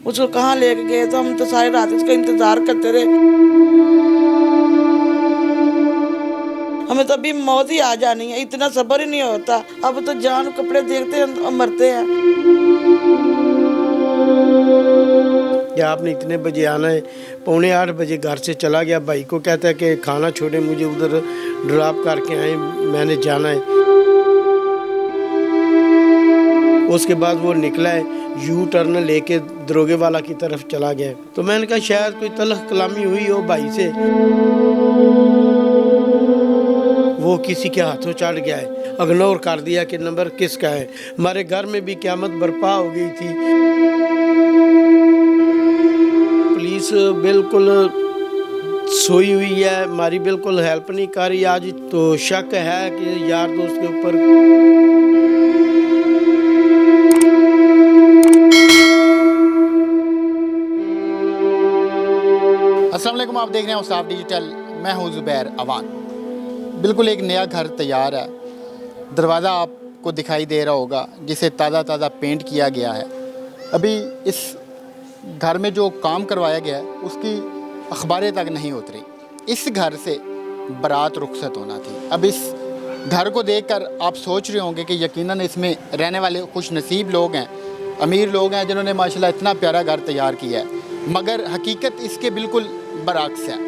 उसको कहाँ लेके गए, तो हम तो सारी रात उसका इंतज़ार करते रहे। हमें तो अभी मौत ही आ जानी है, इतना सब्र ही नहीं होता। अब तो जान कपड़े देखते हैं और मरते हैं। या आपने इतने बजे आना है, 7:45 बजे घर से चला गया, भाई को कहता है कि खाना छोड़े, मुझे उधर ड्रॉप करके आए, मैंने जाना है। उसके बाद वो निकला है, यू टर्न लेके दरोगे वाला की तरफ चला गया है। तो मैंने कहा शायद कोई तलख कलामी हुई हो भाई से, वो किसी के हाथों चढ़ गया है, इग्नोर कर दिया कि नंबर किसका है। हमारे घर में भी क़यामत बर्पा हो गई थी। पुलिस बिल्कुल सोई हुई है, हमारी बिल्कुल हेल्प नहीं कर रही। आज तो शक है कि यार दोस्त के ऊपर। अस्सलाम वालेकुम, आप देख रहे हैं औसाफ डिजिटल। मैं हूं ज़ुबैर अवान। बिल्कुल एक नया घर तैयार है। दरवाज़ा आपको दिखाई दे रहा होगा जिसे ताज़ा पेंट किया गया है। अभी इस घर में जो काम करवाया गया है उसकी अखबारें तक नहीं उतरी। इस घर से बारात रुखसत होना थी। अब इस घर को देखकर आप सोच रहे होंगे कि यकीनन इसमें रहने वाले खुश नसीब लोग हैं, अमीर लोग हैं जिन्होंने माशाल्लाह इतना प्यारा घर तैयार किया है, मगर हकीकत इसके बिल्कुल बरअक्स है।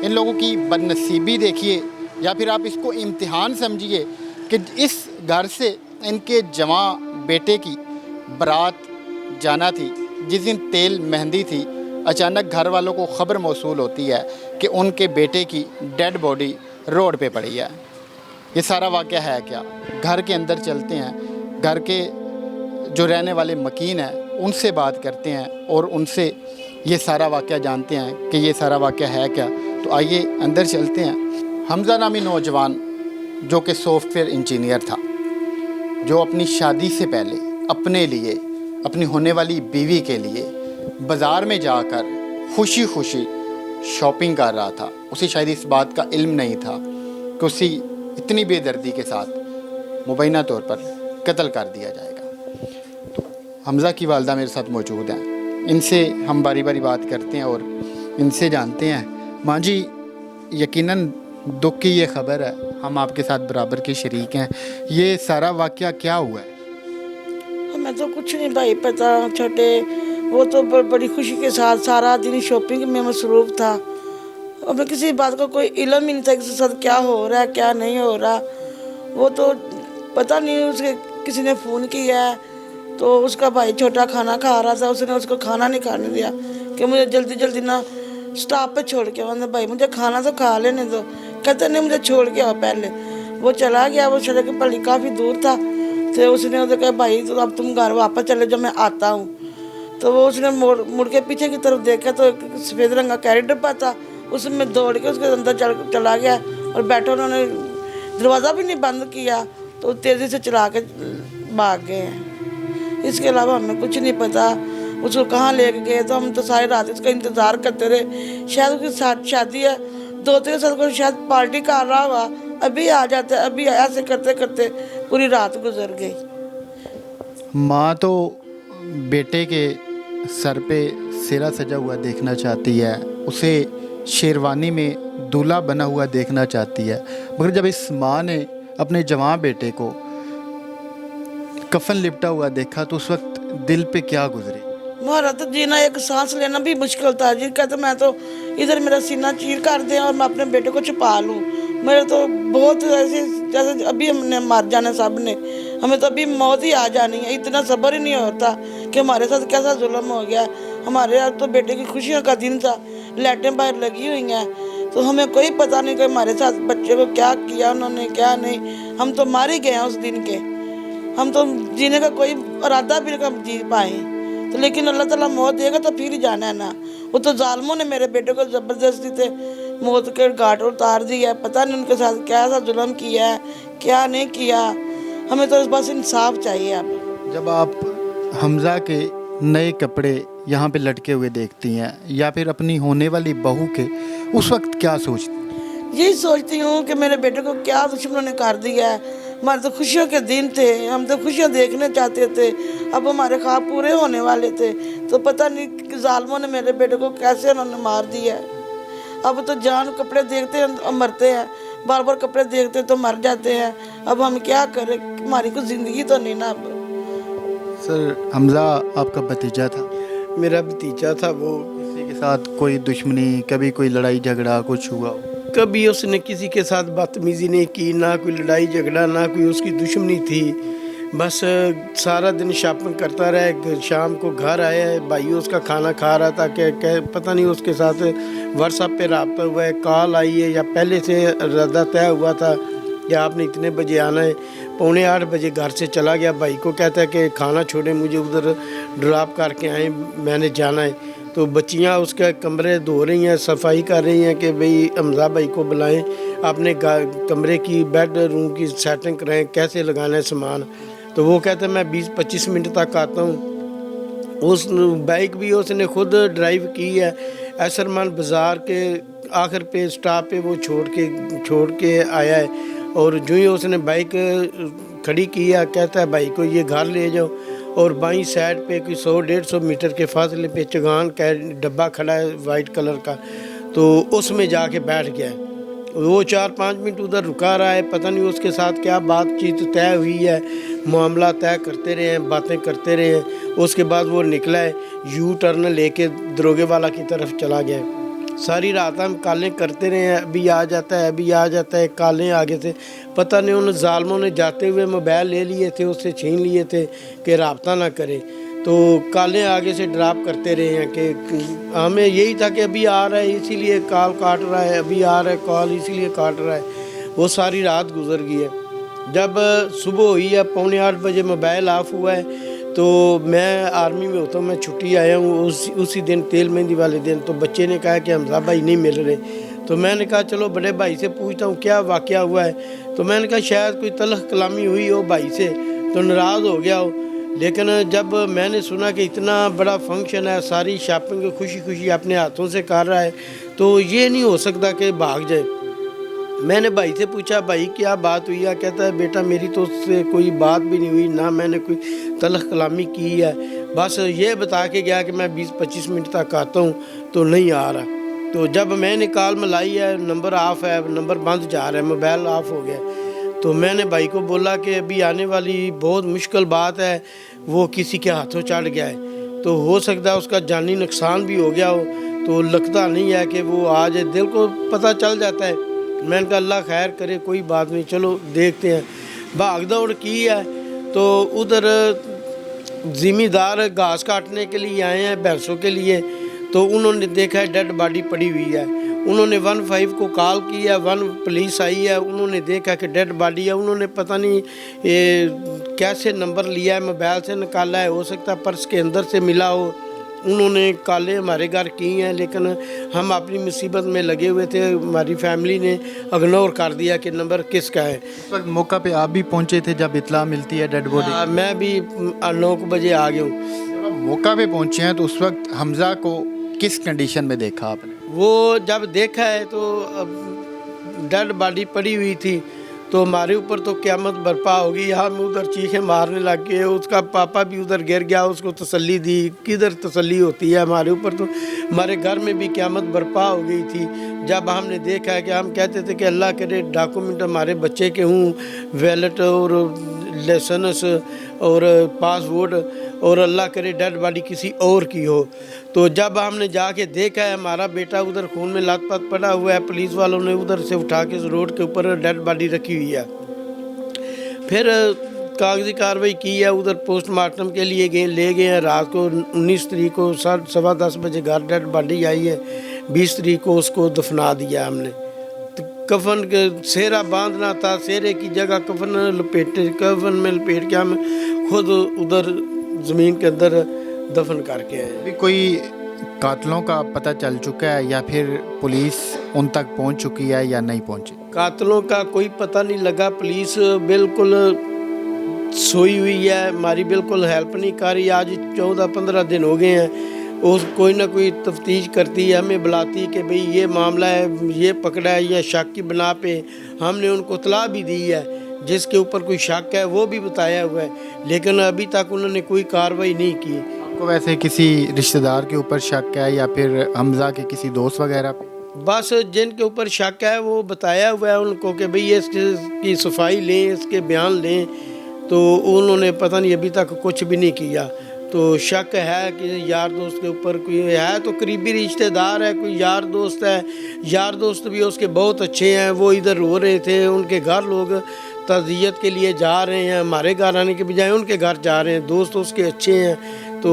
इन लोगों की बदनसीबी देखिए, या फिर आप इसको इम्तिहान समझिए कि इस घर से इनके जवां बेटे की बारात जाना थी। जिस दिन तेल मेहंदी थी, अचानक घर वालों को ख़बर मौसूल होती है कि उनके बेटे की डेड बॉडी रोड पे पड़ी है। ये सारा वाक़या है क्या? घर के अंदर चलते हैं, घर के जो रहने वाले मकीन हैं उनसे बात करते हैं और उनसे ये सारा वाक़या जानते हैं कि ये सारा वाक़या है क्या। तो आइए अंदर चलते हैं। हमज़ा नामी नौजवान जो कि सॉफ्टवेयर इंजीनियर था, जो अपनी शादी से पहले अपने लिए, अपनी होने वाली बीवी के लिए बाज़ार में जाकर खुशी खुशी शॉपिंग कर रहा था। उसे शायद इस बात का इल्म नहीं था कि उसी इतनी बेदर्दी के साथ मुबैना तौर पर कत्ल कर दिया जाएगा। तो हमज़ा की वालदा मेरे साथ मौजूद हैं, इनसे हम बारी बारी बात करते हैं और इनसे जानते हैं। माँ जी, यकीनन दुख की ये ख़बर है, हम आपके साथ बराबर के शरीक हैं। ये सारा वाक़या क्या हुआ है? हमें तो कुछ नहीं भाई पता। छोटे वो तो बड़ी खुशी के साथ सारा दिन शॉपिंग में मसरूफ़ था। हमें किसी बात का कोई इल्म ही नहीं था कि उसके साथ क्या हो रहा है क्या नहीं हो रहा। वो तो पता नहीं, उसके किसी ने फ़ोन किया है तो उसका भाई छोटा खाना खा रहा था, उसने उसको खाना नहीं खाने दिया कि मुझे जल्दी ना स्टॉप पे छोड़ के। मैंने भाई मुझे खाना तो खा लेने दो। कहते नहीं मुझे छोड़ के आओ पहले। वो चला गया, वो सड़क पर काफ़ी दूर था। तो उसने उसे कहा भाई तो अब तुम घर वापस चले जाओ, मैं आता हूँ। तो वो उसने मुड़ के पीछे की तरफ देखा तो एक सफ़ेद रंग का कैरी डब्बा था, उसमें दौड़ के उसके अंदर चला गया और बैठा। उन्होंने दरवाज़ा भी नहीं बंद किया तो तेज़ी से चला के भाग गए हैं। इसके अलावा हमें कुछ नहीं पता उसको कहाँ लेके गए। तो हम तो सारी रात उसका इंतज़ार करते रहे। शायद उसके साथ शादी है, दोते के साथ कोई शायद पार्टी कर रहा हुआ, अभी आ जाते, अभी ऐसे करते करते पूरी रात गुजर गई। माँ तो बेटे के सर पे सेरा सजा हुआ देखना चाहती है, उसे शेरवानी में दूल्हा बना हुआ देखना चाहती है, मगर जब इस माँ ने अपने जवान बेटे को कफन लिपटा हुआ देखा तो उस वक्त दिल पे क्या गुजरी? हमारा तो जीना, एक सांस लेना भी मुश्किल था जी। कहते मैं तो इधर मेरा सीना चीर कर दें और मैं अपने बेटे को छुपा लूँ। मेरे तो बहुत ऐसे जैसे अभी हमने मार जाना सब ने, हमें तो अभी मौत ही आ जानी है। इतना सब्र ही नहीं होता कि हमारे साथ कैसा जुल्म हो गया। हमारे यहाँ तो बेटे की खुशियों का दिन था, लाइटें बाहर लगी हुई हैं, तो हमें कोई पता नहीं कि हमारे साथ बच्चे को क्या किया उन्होंने क्या नहीं। हम तो मार ही गए हैं उस दिन के। हम तो जीने का कोई इरादा भी नहीं जी पाए। तो लेकिन अल्लाह ताला मौत देगा तो फिर ही जाना है ना। वो तो जालिमों ने मेरे बेटे को ज़बरदस्ती से मौत के घाट उतार दिया है। पता नहीं उनके साथ क्या सा जुल्म किया है क्या नहीं किया। हमें तो बस इंसाफ चाहिए। अब जब आप हमज़ा के नए कपड़े यहाँ पे लटके हुए देखती हैं या फिर अपनी होने वाली बहू के, उस वक्त क्या सोचती? यही सोचती हूँ कि मेरे बेटे को क्या दुश्मनों ने कर दिया है। हमारे तो खुशियों के दिन थे, हम तो खुशियाँ देखने चाहते थे। अब हमारे ख्वाब पूरे होने वाले थे, तो पता नहीं कि जालिमों ने मेरे बेटे को कैसे उन्होंने मार दिया है। अब तो जान कपड़े देखते हैं और मरते हैं, बार बार कपड़े देखते हैं तो मर जाते हैं। अब हम क्या करें, हमारी कुछ ज़िंदगी तो नहीं ना अब। सर, हमजा आपका भतीजा था, मेरा भतीजा था। वो किसी के साथ कोई दुश्मनी, कभी कोई लड़ाई झगड़ा कुछ हुआ? कभी उसने किसी के साथ बदतमीजी नहीं की, ना कोई लड़ाई झगड़ा, ना कोई उसकी दुश्मनी थी। बस सारा दिन शॉपिंग करता रहा। शाम को घर आया है, भाई उसका खाना खा रहा था कि पता नहीं उसके साथ व्हाट्सएप पे रब्ता हुआ है, कॉल आई है, या पहले से रद्दा तय हुआ था कि आपने इतने बजे आना है। 7:45 बजे घर से चला गया। भाई को कहता है कि खाना छोड़े, मुझे उधर ड्रॉप करके आए, मैंने जाना है। तो बच्चियां उसके कमरे धो रही हैं, सफाई कर रही हैं कि भाई हमजा भाई को बुलाएं, अपने कमरे की बेड रूम की सेटिंग करें, कैसे लगाना है सामान। तो वो कहते हैं मैं 20-25 मिनट तक आता हूँ। उस बाइक भी उसने खुद ड्राइव की है। असरमान बाज़ार के आखिर पे स्टॉप पे वो छोड़ के आया है, और जो ही उसने बाइक खड़ी की है, कहता है भाई को ये घर ले जाओ। और बाईं साइड पे कोई 100-150 मीटर के फासले पे चगान का डब्बा खड़ा है वाइट कलर का, तो उसमें जाके बैठ गया है। वो 4-5 मिनट उधर रुका रहा है, पता नहीं उसके साथ क्या बातचीत तय हुई है, मामला तय करते रहे हैं, बातें करते रहे हैं। उसके बाद वो निकला है, यू टर्न लेके दरोगे वाला की तरफ चला गया है। सारी रात हम कॉलें करते रहे हैं, अभी आ जाता है, अभी आ जाता है, कॉलें आगे से। पता नहीं उन जालमों ने जाते हुए मोबाइल ले लिए थे, उससे छीन लिए थे कि रब्ता ना करे। तो कॉलें आगे से ड्रॉप करते रहे हैं कि हमें यही था कि अभी आ रहा है इसीलिए कॉल काट रहा है, अभी आ रहा है कॉल इसीलिए काट रहा है। वो सारी रात गुजर गई है। जब सुबह हुई है 7:45 बजे मोबाइल ऑफ हुआ है, तो मैं आर्मी में होता हूँ, मैं छुट्टी आया हूँ उसी दिन तेल मेहंदी वाले दिन। तो बच्चे ने कहा कि हमजा भाई नहीं मिल रहे। तो मैंने कहा चलो बड़े भाई से पूछता हूँ क्या वाक़या हुआ है। तो मैंने कहा शायद कोई तलख कलामी हुई हो भाई से, तो नाराज़ हो गया हो। लेकिन जब मैंने सुना कि इतना बड़ा फंक्शन है, सारी शॉपिंग खुशी खुशी अपने हाथों से कर रहा है, तो ये नहीं हो सकता कि भाग जाए। मैंने भाई से पूछा भाई क्या बात हुई है। कहता है बेटा मेरी तो उससे कोई बात भी नहीं हुई, ना मैंने कोई तलख कलामी की है, बस ये बता के गया कि मैं 20-25 मिनट तक आता हूँ, तो नहीं आ रहा। तो जब मैंने कॉल मिलाई है, नंबर ऑफ है, नंबर बंद जा रहा है, मोबाइल ऑफ हो गया। तो मैंने भाई को बोला कि अभी आने वाली बहुत मुश्किल बात है, वो किसी के हाथों चढ़ गया है, तो हो सकता है उसका जानी नुकसान भी हो गया हो। तो लगता नहीं है कि वो आ जाए, दिल को पता चल जाता है। मैंने कहा अल्लाह खैर करे, कोई बात नहीं, चलो देखते हैं। भाग दौड़ की है। तो उधर ज़िम्मेदार घास काटने के लिए आए हैं भैंसों के लिए, तो उन्होंने देखा है डेड बॉडी पड़ी हुई है। उन्होंने 15 को कॉल की है, 1 पुलिस आई है, उन्होंने देखा कि डेड बॉडी है। उन्होंने पता नहीं कैसे नंबर लिया है, मोबाइल से निकाला है, हो सकता है पर्स के अंदर से मिला हो। उन्होंने कॉलें हमारे घर की हैं, लेकिन हम अपनी मुसीबत में लगे हुए थे, हमारी फैमिली ने इग्नोर कर दिया कि नंबर किसका है। उस वक्त मौका पे आप भी पहुंचे थे जब इतला मिलती है डेड बॉडी? मैं भी 9 बजे आ गया हूँ। जब आप मौका पे पहुंचे हैं तो उस वक्त हमजा को किस कंडीशन में देखा आपने? वो जब देखा है तो डेड बॉडी पड़ी हुई थी, तो हमारे ऊपर तो क़यामत बर्पा होगी। हम उधर चीखें मारने लग गए, उसका पापा भी उधर गिर गया, उसको तसल्ली दी। किधर तसल्ली होती है, हमारे ऊपर तो हमारे घर में भी क़यामत बर्पा हो गई थी। जब हमने देखा है कि हम कहते थे कि अल्लाह करे डॉक्यूमेंट हमारे बच्चे के हों, वैलेट और लाइसेंस और पासपोर्ट, और अल्लाह करे डेड बॉडी किसी और की हो। तो जब हमने जाके देखा है हमारा बेटा उधर खून में लथपथ पड़ा हुआ है, पुलिस वालों ने उधर से उठा के रोड के ऊपर डेड बॉडी रखी हुई है। फिर कागजी कार्रवाई की है, उधर पोस्टमार्टम के लिए ले गए हैं। रात को 19 तारीख को 10:15 बजे घर डेड बॉडी आई है। 20 तारीख को उसको दफना दिया हमने। तो कफन के सेहरा बांधना था, सेहरे की जगह कफन में लपेट के हम खुद उधर ज़मीन के अंदर दफन करके आए। अभी कोई कातलों का पता चल चुका है या फिर पुलिस उन तक पहुंच चुकी है या नहीं पहुंची? कातलों का कोई पता नहीं लगा। पुलिस बिल्कुल सोई हुई है, हमारी बिल्कुल हेल्प नहीं कर रही। आज 14-15 दिन हो गए हैं, उस कोई ना कोई तफ्तीश करती है, हमें बुलाती कि भाई ये मामला है, ये पकड़ा है, या शक की बना पे। हमने उनको इत्तला भी दी है, جس کے اوپر کوئی شک ہے وہ بھی بتایا ہوا ہے، لیکن ابھی تک انہوں نے کوئی کارروائی نہیں کی۔ آپ کو ویسے کسی رشتہ دار کے اوپر شک ہے یا پھر حمزہ کے کسی دوست وغیرہ پہ؟ بس جن کے اوپر شک ہے وہ بتایا ہوا ہے ان کو کہ بھئی اس کی صفائی لیں، اس کے بیان لیں، تو انہوں نے پتہ نہیں ابھی تک کچھ بھی نہیں کیا۔ تو شک ہے کہ یار دوست کے اوپر کوئی ہے، تو قریبی رشتہ دار ہے، کوئی یار دوست ہے، یار دوست بھی اس کے بہت اچھے ہیں، وہ ادھر رو رہے تھے، ان کے گھر لوگ تعزیت کے لیے جا رہے ہیں، ہمارے گھر آنے کے بجائے ان کے گھر جا رہے ہیں، دوست اس کے اچھے ہیں۔ تو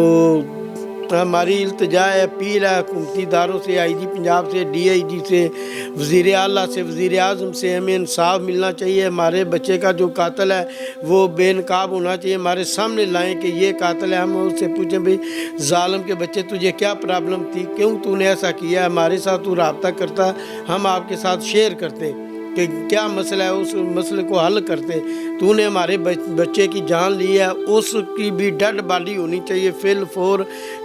ہماری التجا ہے، اپیل ہے حکومتی اداروں سے، آئی جی پنجاب سے، ڈی آئی جی سے، وزیر اعلیٰ سے، وزیر اعظم سے، ہمیں انصاف ملنا چاہیے۔ ہمارے بچے کا جو قاتل ہے وہ بے نقاب ہونا چاہیے، ہمارے سامنے لائیں کہ یہ قاتل ہے، ہم اس سے پوچھیں بھئی ظالم کے بچے تجھے کیا پرابلم تھی، کیوں تو نے ایسا کیا، ہمارے ساتھ تو رابطہ کرتا، ہم آپ کے ساتھ شیئر کرتے کہ کیا مسئلہ ہے، اس مسئلے کو حل کرتے۔ تو نے ہمارے بچے کی جان لی ہے، اس کی بھی ڈیڈ باڈی ہونی چاہیے، فل فور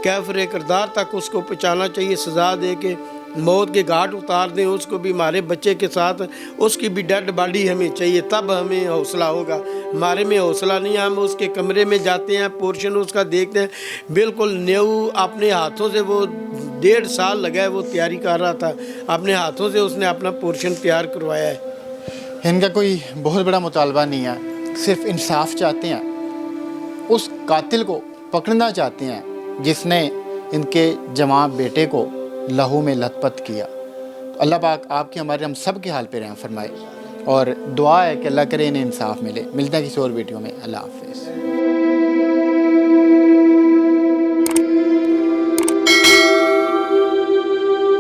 کیفر کردار تک اس کو پہنچانا چاہیے، سزا دے کے موت کے گھاٹ اتار دیں اس کو بھی، ہمارے بچے کے ساتھ اس کی بھی ڈیڈ باڈی ہمیں چاہیے، تب ہمیں حوصلہ ہوگا۔ ہمارے میں حوصلہ نہیں ہے، ہم اس کے کمرے میں جاتے ہیں، پورشن اس کا دیکھتے ہیں، بالکل نیو اپنے ہاتھوں سے، وہ 1.5 سال لگا ہے وہ تیاری کر رہا تھا، اپنے ہاتھوں سے اس نے اپنا پورشن تیار کروایا ہے۔ ان کا کوئی بہت بڑا مطالبہ نہیں ہے، صرف انصاف چاہتے ہیں، اس قاتل کو پکڑنا چاہتے ہیں جس نے ان کے جوان بیٹے کو لہو میں لت پت کیا۔ اللہ پاک آپ کے ہمارے ہم سب کے حال پہ رحم فرمائے، اور دعا ہے کہ اللہ کرے انہیں انصاف ملے۔ ملتا ہے کسی اور ویڈیو میں، اللہ حافظ۔